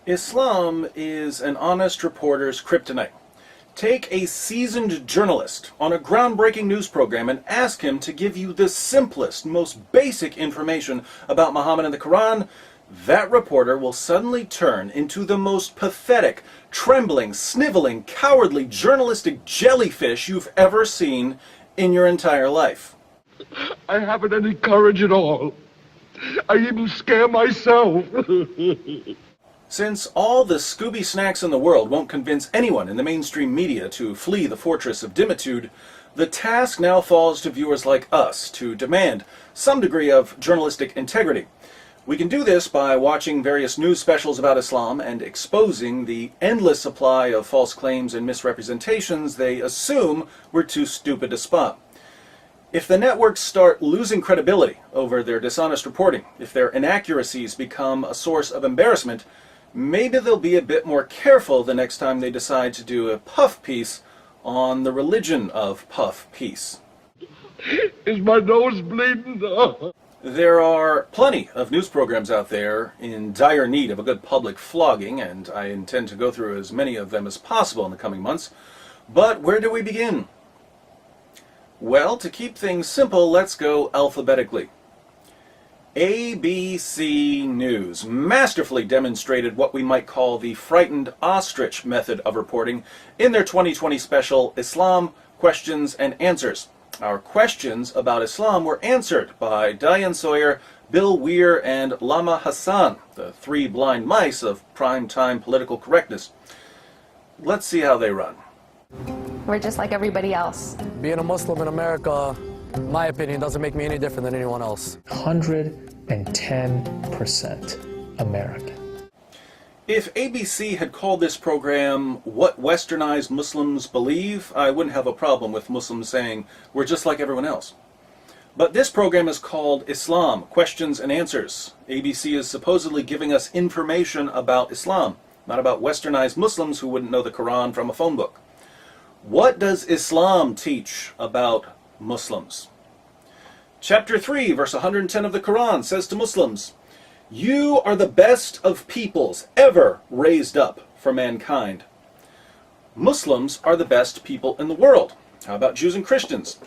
Islam is an honest reporter's kryptonite. Take a seasoned journalist on a groundbreaking news program and ask him to give you the simplest, most basic information about Muhammad and the Quran. That reporter will suddenly turn into the most pathetic, trembling, sniveling, cowardly journalistic jellyfish you've ever seen in your entire life. I haven't any courage at all. I even scare myself. Since all the Scooby snacks in the world won't convince anyone in the mainstream media to flee the fortress of Dimitude, the task now falls to viewers like us to demand some degree of journalistic integrity. We can do this by watching various news specials about Islam and exposing the endless supply of false claims and misrepresentations they assume we're too stupid to spot. If the networks start losing credibility over their dishonest reporting, if their inaccuracies become a source of embarrassment, maybe they'll be a bit more careful the next time they decide to do a puff piece on the religion of puff piece. Is my nose bleeding? There are plenty of news programs out there in dire need of a good public flogging, and I intend to go through as many of them as possible in the coming months. But where do we begin? Well, to keep things simple, let's go alphabetically. ABC News masterfully demonstrated what we might call the frightened ostrich method of reporting in their 2020 special, Islam, Questions and Answers. Our questions about Islam were answered by Diane Sawyer, Bill Weir, and Lama Hassan, the three blind mice of prime-time political correctness. Let's see how they run. We're just like everybody else. Being a Muslim in America, in my opinion, doesn't make me any different than anyone else. 110% American. If ABC had called this program What Westernized Muslims Believe, I wouldn't have a problem with Muslims saying we're just like everyone else. But this program is called Islam, Questions and Answers. ABC is supposedly giving us information about Islam, not about Westernized Muslims who wouldn't know the Quran from a phone book. What does Islam teach about Muslims? Chapter 3, verse 110 of the Quran says to Muslims, "You are the best of peoples ever raised up for mankind." Muslims are the best people in the world. How about Jews and Christians?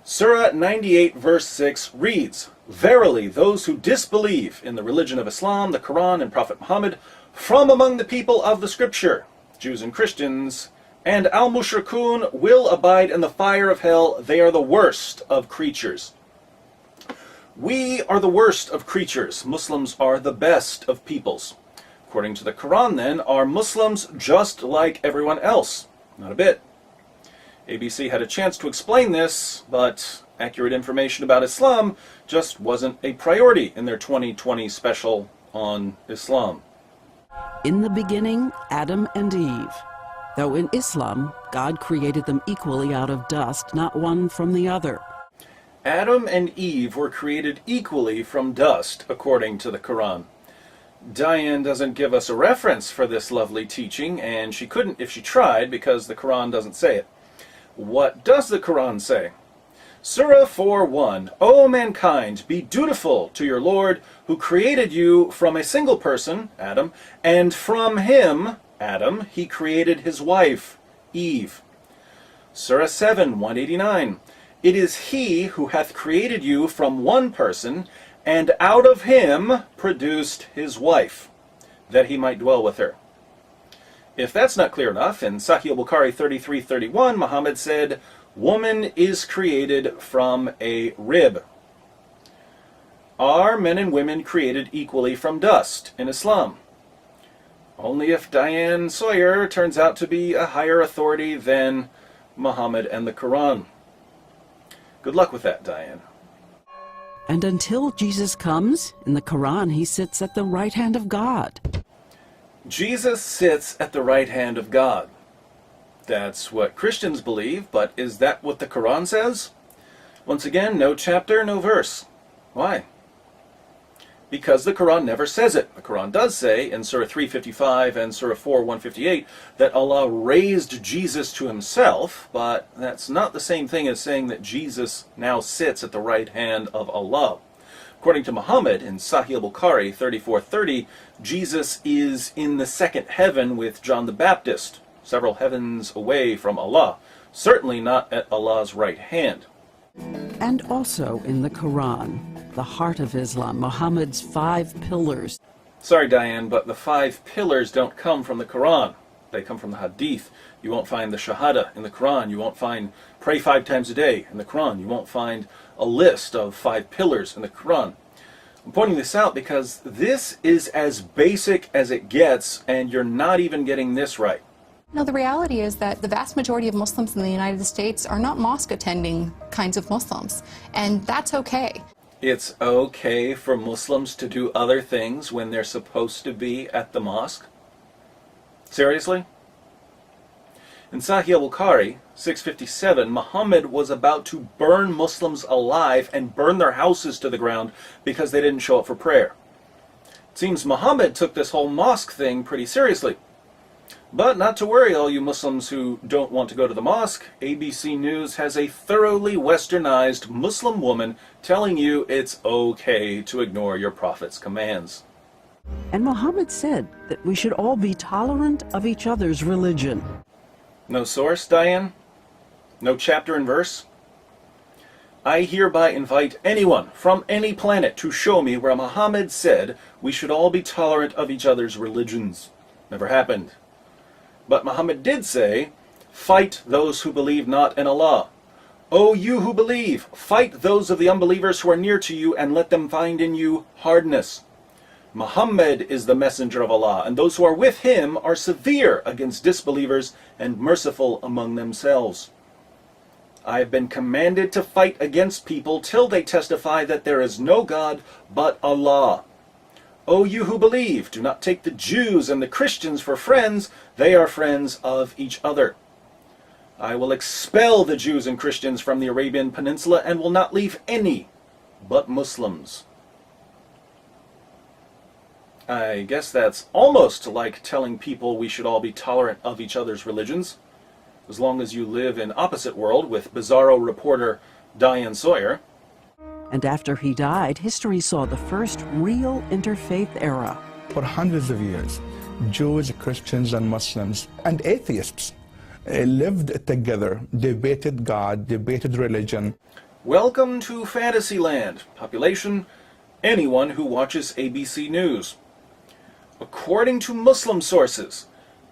Surah 98, verse 6 reads, "Verily, those who disbelieve in the religion of Islam, the Quran, and Prophet Muhammad, from among the people of the Scripture, Jews and Christians, and al-mushrikun will abide in the fire of hell. They are the worst of creatures." We are the worst of creatures. Muslims are the best of peoples. According to the Quran, then, are Muslims just like everyone else? Not a bit. ABC had a chance to explain this, but accurate information about Islam just wasn't a priority in their 2020 special on Islam. In the beginning, Adam and Eve. Though in Islam, God created them equally out of dust, not one from the other. Adam and Eve were created equally from dust, according to the Quran. Diane doesn't give us a reference for this lovely teaching, and she couldn't if she tried because the Quran doesn't say it. What does the Quran say? Surah 4:1, "O mankind, be dutiful to your Lord, who created you from a single person, Adam, and from him, Adam, he created his wife, Eve." Surah 7, 189, "It is he who hath created you from one person, and out of him produced his wife, that he might dwell with her." If that's not clear enough, in Sahih al-Bukhari 33:31, Muhammad said, "Woman is created from a rib." Are men and women created equally from dust in Islam? Only if Diane Sawyer turns out to be a higher authority than Muhammad and the Quran. Good luck with that, Diane. And until Jesus comes, in the Quran, he sits at the right hand of God. Jesus sits at the right hand of God. That's what Christians believe, but is that what the Quran says? Once again, no chapter, no verse. Why? Because the Quran never says it. The Quran does say in Surah 355 and Surah 4:158 that Allah raised Jesus to himself, but that's not the same thing as saying that Jesus now sits at the right hand of Allah. According to Muhammad in Sahih al-Bukhari 34:30, Jesus is in the second heaven with John the Baptist, several heavens away from Allah, certainly not at Allah's right hand. And also in the Quran, the heart of Islam, Muhammad's 5 pillars. Sorry, Diane, but the 5 pillars don't come from the Quran. They come from the Hadith. You won't find the Shahada in the Quran. You won't find pray 5 times a day in the Quran. You won't find a list of 5 pillars in the Quran. I'm pointing this out because this is as basic as it gets, and you're not even getting this right. No, the reality is that the vast majority of Muslims in the United States are not mosque-attending kinds of Muslims, and that's okay. It's okay for Muslims to do other things when they're supposed to be at the mosque? Seriously? In Sahih al-Bukhari 657, Muhammad was about to burn Muslims alive and burn their houses to the ground because they didn't show up for prayer. It seems Muhammad took this whole mosque thing pretty seriously. But not to worry, all you Muslims who don't want to go to the mosque, ABC News has a thoroughly westernized Muslim woman telling you it's okay to ignore your prophet's commands. And Muhammad said that we should all be tolerant of each other's religion. No source, Diane? No chapter and verse? I hereby invite anyone from any planet to show me where Muhammad said we should all be tolerant of each other's religions. Never happened. But Muhammad did say, fight those who believe not in Allah. O you who believe, fight those of the unbelievers who are near to you and let them find in you hardness. Muhammad is the messenger of Allah, and those who are with him are severe against disbelievers and merciful among themselves. I have been commanded to fight against people till they testify that there is no God but Allah. O you who believe, do not take the Jews and the Christians for friends, they are friends of each other. I will expel the Jews and Christians from the Arabian Peninsula and will not leave any but Muslims. I guess that's almost like telling people we should all be tolerant of each other's religions, as long as you live in opposite world with Bizarro reporter Diane Sawyer. And after he died, history saw the first real interfaith era. For hundreds of years, Jews, Christians, and Muslims, and atheists lived together, debated God, debated religion. Welcome to Fantasyland. Population, anyone who watches ABC News. According to Muslim sources,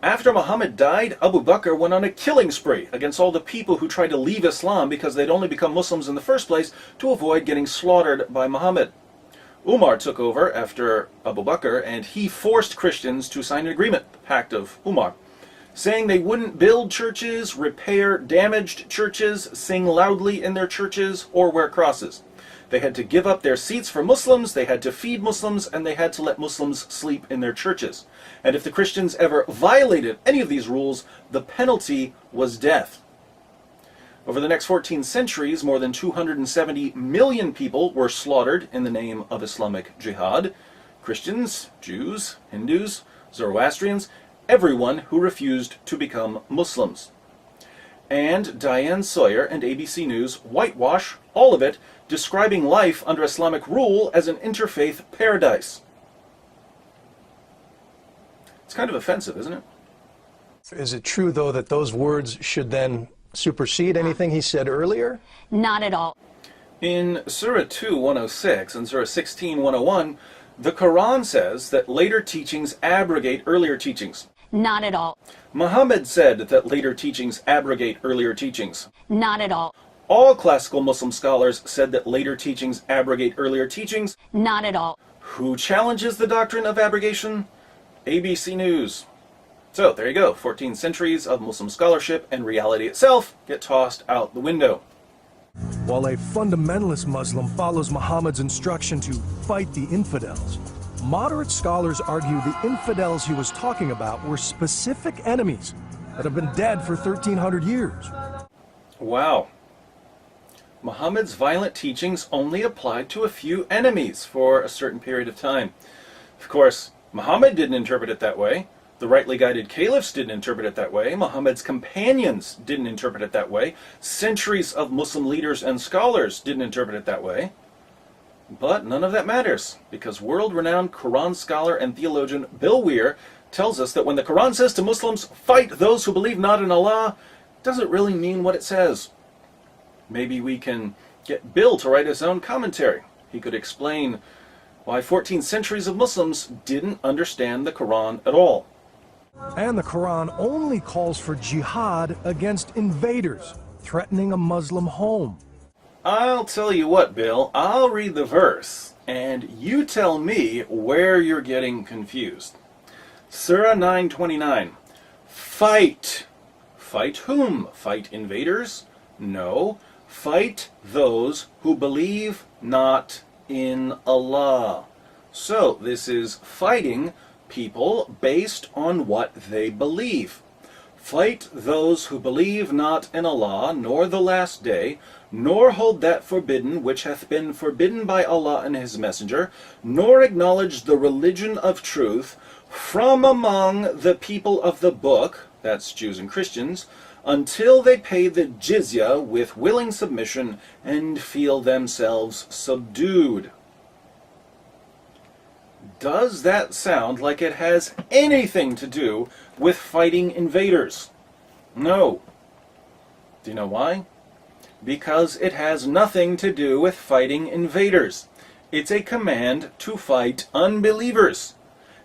after Muhammad died, Abu Bakr went on a killing spree against all the people who tried to leave Islam because they'd only become Muslims in the first place to avoid getting slaughtered by Muhammad. Umar took over after Abu Bakr, and he forced Christians to sign an agreement, the Pact of Umar, saying they wouldn't build churches, repair damaged churches, sing loudly in their churches, or wear crosses. They had to give up their seats for Muslims, they had to feed Muslims, and they had to let Muslims sleep in their churches. And if the Christians ever violated any of these rules, the penalty was death. Over the next 14 centuries, more than 270 million people were slaughtered in the name of Islamic jihad. Christians, Jews, Hindus, Zoroastrians, everyone who refused to become Muslims. And Diane Sawyer and ABC News whitewash all of it, describing life under Islamic rule as an interfaith paradise. It's kind of offensive, isn't it? Is it true, though, that those words should then supersede anything he said earlier? Not at all. In Surah 2:106 and Surah 16:101, the Quran says that later teachings abrogate earlier teachings. Not at all. Muhammad said that later teachings abrogate earlier teachings. Not at all. All classical Muslim scholars said that later teachings abrogate earlier teachings. Not at all. Who challenges the doctrine of abrogation? ABC News. So, there you go. 14 centuries of Muslim scholarship and reality itself get tossed out the window. While a fundamentalist Muslim follows Muhammad's instruction to fight the infidels, moderate scholars argue the infidels he was talking about were specific enemies that have been dead for 1,300 years. Wow. Muhammad's violent teachings only applied to a few enemies for a certain period of time. Of course, Muhammad didn't interpret it that way. The rightly guided caliphs didn't interpret it that way. Muhammad's companions didn't interpret it that way. Centuries of Muslim leaders and scholars didn't interpret it that way. But none of that matters, because world-renowned Quran scholar and theologian Bill Weir tells us that when the Quran says to Muslims, fight those who believe not in Allah, it doesn't really mean what it says. Maybe we can get Bill to write his own commentary. He could explain why 14 centuries of Muslims didn't understand the Quran at all. And the Quran only calls for jihad against invaders threatening a Muslim home. I'll tell you what, Bill, I'll read the verse, and you tell me where you're getting confused. Surah 9:29. Fight. Fight whom? Fight invaders? No. Fight those who believe not in Allah. So this is fighting people based on what they believe. Fight those who believe not in Allah, nor the last day, nor hold that forbidden which hath been forbidden by Allah and His Messenger, nor acknowledge the religion of truth from among the people of the book, that's Jews and Christians, until they pay the jizya with willing submission and feel themselves subdued. Does that sound like it has anything to do with fighting invaders? No. Do you know why? Because it has nothing to do with fighting invaders. It's a command to fight unbelievers.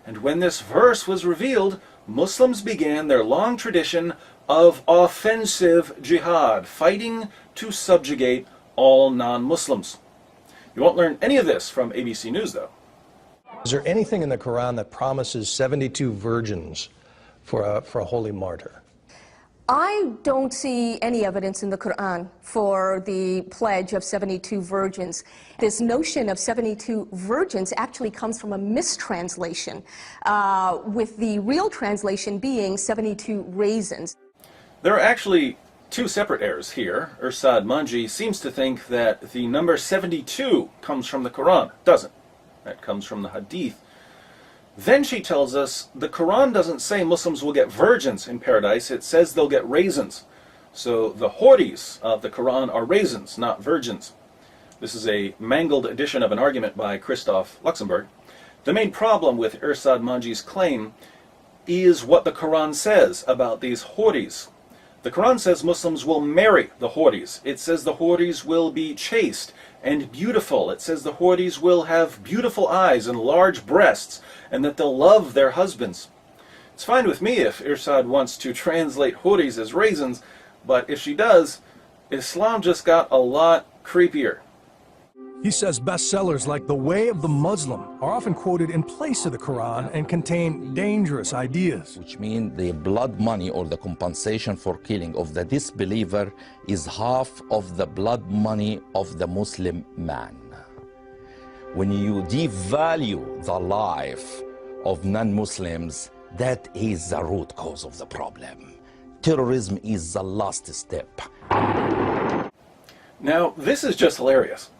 And when this verse was revealed, Muslims began their long tradition of offensive jihad, fighting to subjugate all non-Muslims. You won't learn any of this from ABC News, though. Is there anything in the Quran that promises 72 virgins for a holy martyr? I don't see any evidence in the Quran for the pledge of 72 virgins. This notion of 72 virgins actually comes from a mistranslation, with the real translation being 72 raisins. There are actually two separate errors here. Irsad Manji seems to think that the number 72 comes from the Quran. It doesn't. That comes from the Hadith. Then she tells us the Quran doesn't say Muslims will get virgins in paradise. It says they'll get raisins. So the houris of the Quran are raisins, not virgins. This is a mangled edition of an argument by Christoph Luxemburg. The main problem with Irsad Manji's claim is what the Quran says about these houris. The Quran says Muslims will marry the houris. It says the houris will be chaste and beautiful. It says the houris will have beautiful eyes and large breasts, and that they'll love their husbands. It's fine with me if Irsad wants to translate houris as raisins, but if she does, Islam just got a lot creepier. He says bestsellers like The Way of the Muslim are often quoted in place of the Quran and contain dangerous ideas. Which means the blood money or the compensation for killing of the disbeliever is half of the blood money of the Muslim man. When you devalue the life of non-Muslims, that is the root cause of the problem. Terrorism is the last step. Now, this is just hilarious.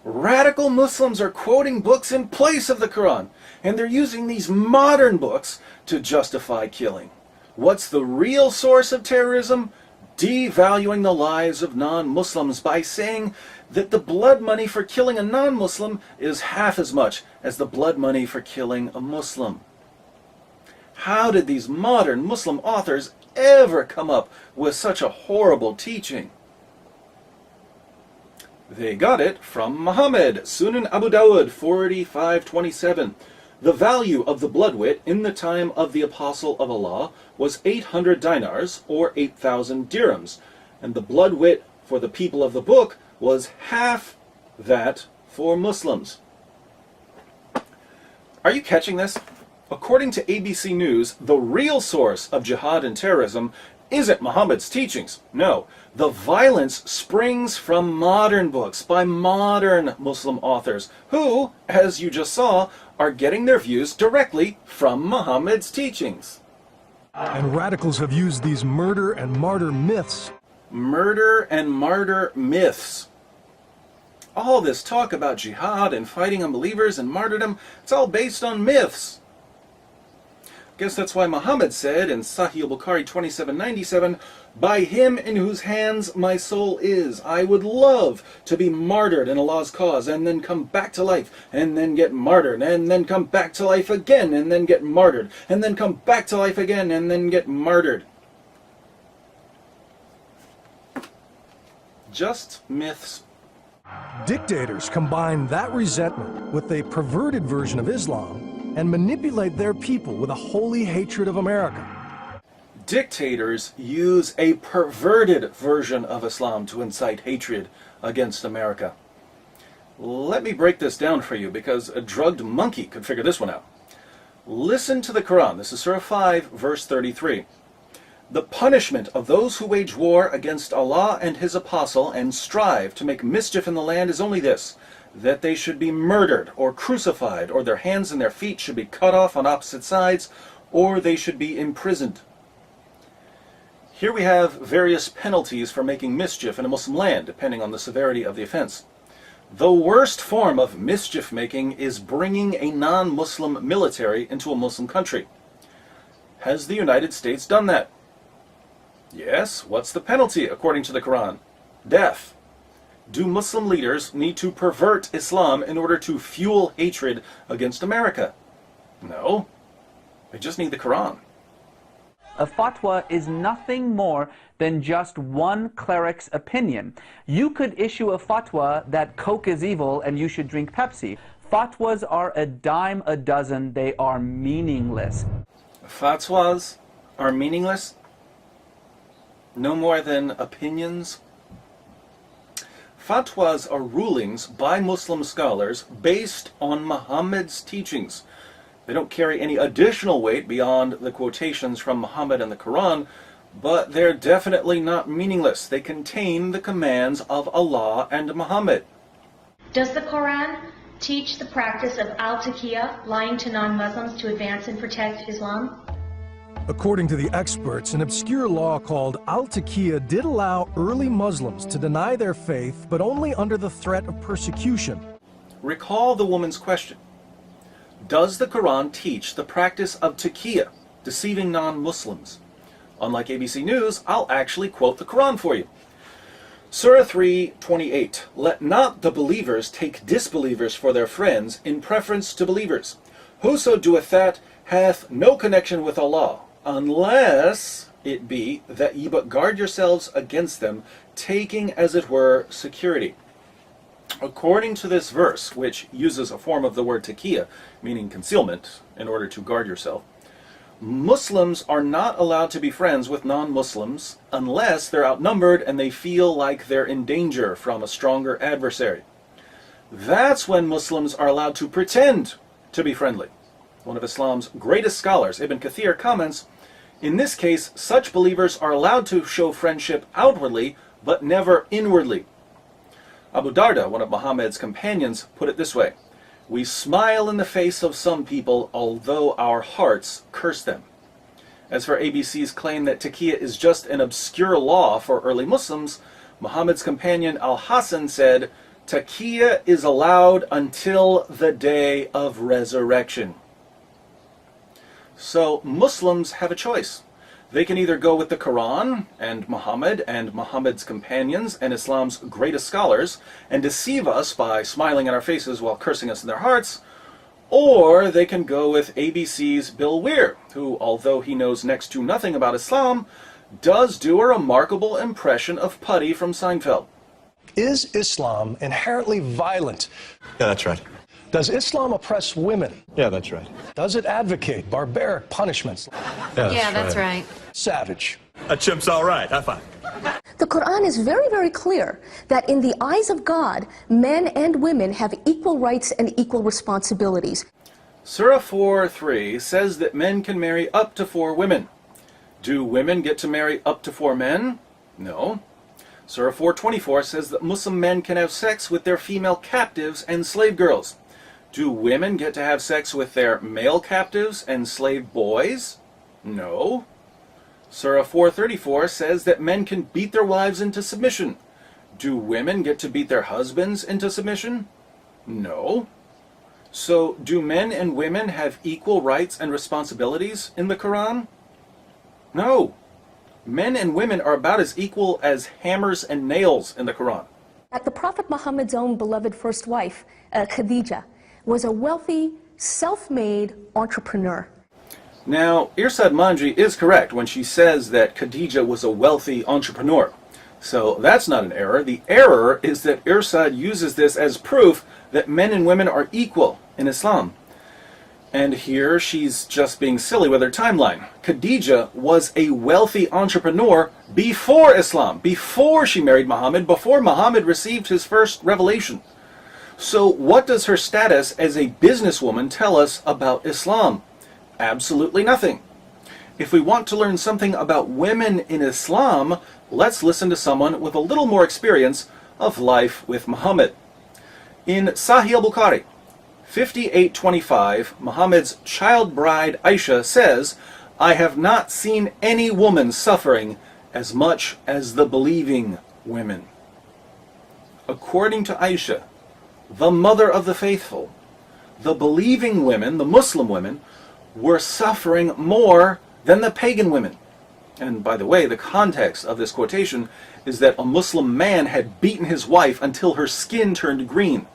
Radical Muslims are quoting books in place of the Quran, and they're using these modern books to justify killing. What's the real source of terrorism? Devaluing the lives of non-Muslims by saying that the blood money for killing a non-Muslim is half as much as the blood money for killing a Muslim. How did these modern Muslim authors ever come up with such a horrible teaching? They got it from Muhammad, Sunan Abu Dawud 45:27. The value of the bloodwit in the time of the Apostle of Allah was 800 dinars, or 8,000 dirhams, and the bloodwit for the people of the book was half that for Muslims. Are you catching this? According to ABC News, the real source of jihad and terrorism isn't Muhammad's teachings. No, the violence springs from modern books by modern Muslim authors who, as you just saw, are getting their views directly from Muhammad's teachings. And radicals have used these murder and martyr myths. Murder and martyr myths. All this talk about jihad and fighting unbelievers and martyrdom, it's all based on myths. guess that's why Muhammad said in Sahih al-Bukhari 2797, "By him in whose hands my soul is, I would love to be martyred in Allah's cause and then come back to life and then get martyred and then come back to life again and then get martyred and then come back to life again and then get martyred." Just myths. Dictators combine that resentment with a perverted version of Islam and manipulate their people with a holy hatred of America. Dictators use a perverted version of Islam to incite hatred against America. Let me break this down for you because a drugged monkey could figure this one out. Listen to the Quran. This is Surah 5, verse 33. "The punishment of those who wage war against Allah and His Apostle and strive to make mischief in the land is only this, that they should be murdered or crucified, or their hands and their feet should be cut off on opposite sides, or they should be imprisoned." Here we have various penalties for making mischief in a Muslim land, depending on the severity of the offense. The worst form of mischief making is bringing a non-Muslim military into a Muslim country. Has the United States done that? Yes. What's the penalty according to the Quran? Death. Do Muslim leaders need to pervert Islam in order to fuel hatred against America? No. They just need the Quran. A fatwa is nothing more than just one cleric's opinion. You could issue a fatwa that Coke is evil and you should drink Pepsi. Fatwas are a dime a dozen. They are meaningless. Fatwas are meaningless? No more than opinions? Fatwas are rulings by Muslim scholars based on Muhammad's teachings. They don't carry any additional weight beyond the quotations from Muhammad and the Quran, but they're definitely not meaningless. They contain the commands of Allah and Muhammad. Does the Quran teach the practice of al-taqiyya, lying to non-Muslims to advance and protect Islam? According to the experts, an obscure law called al-taqiyya did allow early Muslims to deny their faith, but only under the threat of persecution. Recall the woman's question. Does the Quran teach the practice of taqiyya, deceiving non-Muslims? Unlike ABC News, I'll actually quote the Quran for you. Surah 3:28. "Let not the believers take disbelievers for their friends in preference to believers. Whoso doeth that hath no connection with Allah, unless it be that ye but guard yourselves against them, taking as it were security." According to this verse, which uses a form of the word taqiyya, meaning concealment, in order to guard yourself, Muslims are not allowed to be friends with non-Muslims unless they're outnumbered and they feel like they're in danger from a stronger adversary. That's when Muslims are allowed to pretend to be friendly. One of Islam's greatest scholars, Ibn Kathir, comments, "In this case, such believers are allowed to show friendship outwardly, but never inwardly." Abu Darda, one of Muhammad's companions, put it this way, "We smile in the face of some people, although our hearts curse them." As for ABC's claim that taqiyya is just an obscure law for early Muslims, Muhammad's companion Al-Hasan said, "Taqiyya is allowed until the day of resurrection." So Muslims have a choice. They can either go with the Quran and Muhammad's companions and Islam's greatest scholars and deceive us by smiling in our faces while cursing us in their hearts, or they can go with ABC's Bill Weir, who, although he knows next to nothing about Islam, does do a remarkable impression of Putty from Seinfeld. Is Islam inherently violent? Yeah, that's right. Does Islam oppress women? Yeah, that's right. Does it advocate barbaric punishments? Yeah, that's right. Savage. A chimp's all right. High five. The Quran is very, very clear that in the eyes of God, men and women have equal rights and equal responsibilities. Surah 4:3 says that men can marry up to 4 women. Do women get to marry up to 4 men? No. Surah 4:24 says that Muslim men can have sex with their female captives and slave girls. Do women get to have sex with their male captives and slave boys? No. Surah 4:34 says that men can beat their wives into submission. Do women get to beat their husbands into submission? No. So, do men and women have equal rights and responsibilities in the Quran? No. Men and women are about as equal as hammers and nails in the Quran. The Prophet Muhammad's own beloved first wife, Khadija, was a wealthy, self-made entrepreneur. Now, Irsad Manji is correct when she says that Khadija was a wealthy entrepreneur. So that's not an error. The error is that Irsad uses this as proof that men and women are equal in Islam. And here she's just being silly with her timeline. Khadija was a wealthy entrepreneur before Islam, before she married Muhammad, before Muhammad received his first revelation. So what does her status as a businesswoman tell us about Islam? Absolutely nothing. If we want to learn something about women in Islam, let's listen to someone with a little more experience of life with Muhammad. In Sahih al-Bukhari, 5825, Muhammad's child bride Aisha says, "I have not seen any woman suffering as much as the believing women." According to Aisha, the mother of the faithful, the believing women, the Muslim women, were suffering more than the pagan women. And by the way, the context of this quotation is that a Muslim man had beaten his wife until her skin turned green.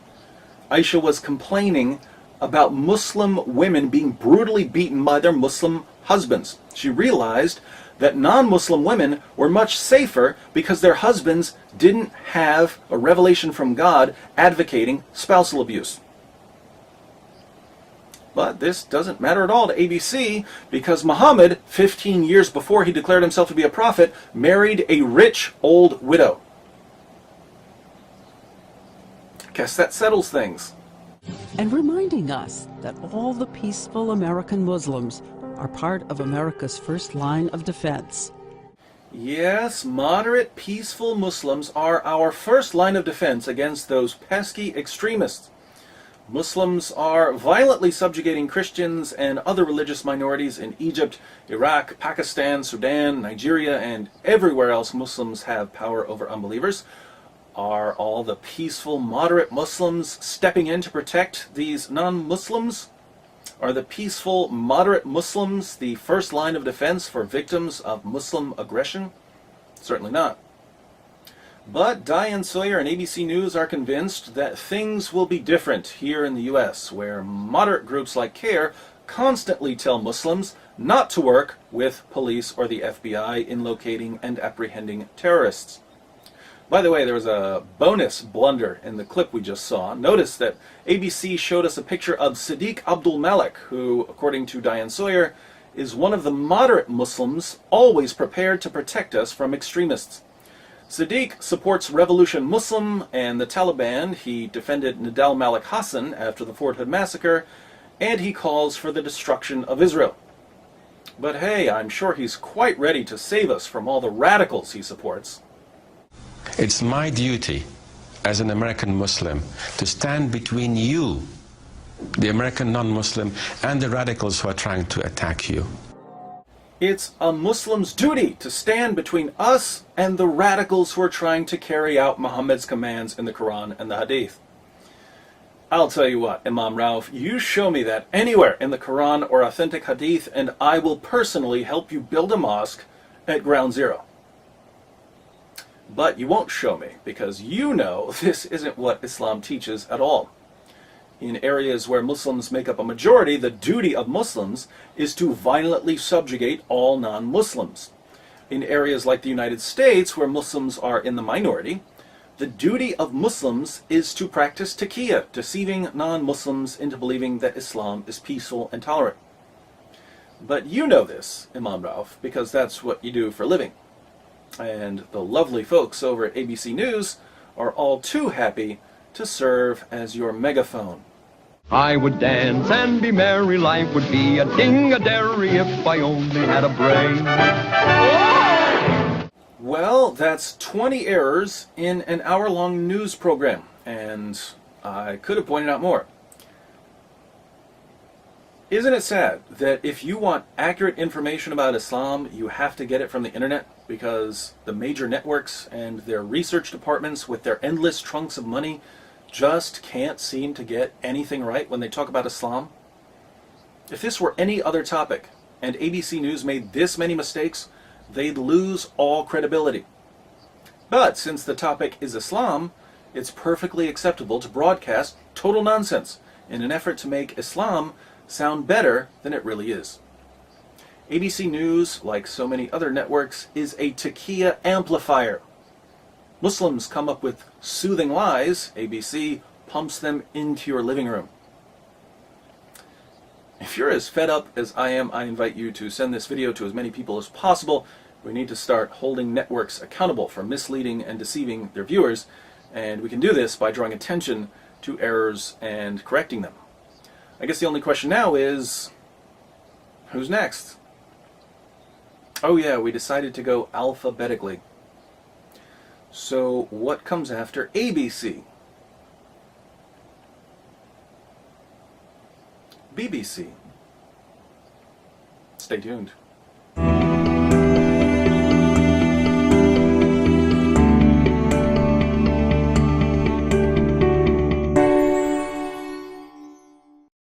Aisha was complaining about Muslim women being brutally beaten by their Muslim husbands. She realized that non-Muslim women were much safer because their husbands didn't have a revelation from God advocating spousal abuse. But this doesn't matter at all to ABC because Muhammad, 15 years before he declared himself to be a prophet, married a rich old widow. Guess that settles things. And reminding us that all the peaceful American Muslims are part of America's first line of defense. Yes, moderate, peaceful Muslims are our first line of defense against those pesky extremists. Muslims are violently subjugating Christians and other religious minorities in Egypt, Iraq, Pakistan, Sudan, Nigeria, and everywhere else Muslims have power over unbelievers. Are all the peaceful, moderate Muslims stepping in to protect these non-Muslims? Are the peaceful, moderate Muslims the first line of defense for victims of Muslim aggression? Certainly not. But Diane Sawyer and ABC News are convinced that things will be different here in the U.S., where moderate groups like CARE constantly tell Muslims not to work with police or the FBI in locating and apprehending terrorists. By the way, there was a bonus blunder in the clip we just saw. Notice that ABC showed us a picture of Sadiq Abdul Malik, who, according to Diane Sawyer, is one of the moderate Muslims always prepared to protect us from extremists. Sadiq supports Revolution Muslim and the Taliban. He defended Nidal Malik Hassan after the Fort Hood massacre, and he calls for the destruction of Israel. But hey, I'm sure he's quite ready to save us from all the radicals he supports. It's my duty as an American Muslim to stand between you, the American non-Muslim, and the radicals who are trying to attack you. It's a Muslim's duty to stand between us and the radicals who are trying to carry out Muhammad's commands in the Quran and the Hadith. I'll tell you what, Imam Rauf, you show me that anywhere in the Quran or authentic Hadith, and I will personally help you build a mosque at ground zero. But you won't show me, because you know this isn't what Islam teaches at all. In areas where Muslims make up a majority, the duty of Muslims is to violently subjugate all non-Muslims. In areas like the United States, where Muslims are in the minority, the duty of Muslims is to practice taqiyya, deceiving non-Muslims into believing that Islam is peaceful and tolerant. But you know this, Imam Rauf, because that's what you do for a living. And the lovely folks over at ABC News are all too happy to serve as your megaphone. I would dance and be merry, life would be a ding-a-dairy if I only had a brain. Well, that's 20 errors in an hour-long news program, and I could have pointed out more. Isn't it sad that if you want accurate information about Islam, you have to get it from the internet? Because the major networks and their research departments with their endless trunks of money just can't seem to get anything right when they talk about Islam? If this were any other topic, and ABC News made this many mistakes, they'd lose all credibility. But since the topic is Islam, it's perfectly acceptable to broadcast total nonsense in an effort to make Islam sound better than it really is. ABC News, like so many other networks, is a taqiyya amplifier. Muslims come up with soothing lies, ABC pumps them into your living room. If you're as fed up as I am, I invite you to send this video to as many people as possible. We need to start holding networks accountable for misleading and deceiving their viewers, and we can do this by drawing attention to errors and correcting them. I guess the only question now is, who's next? Oh yeah, we decided to go alphabetically. So what comes after ABC? BBC. Stay tuned.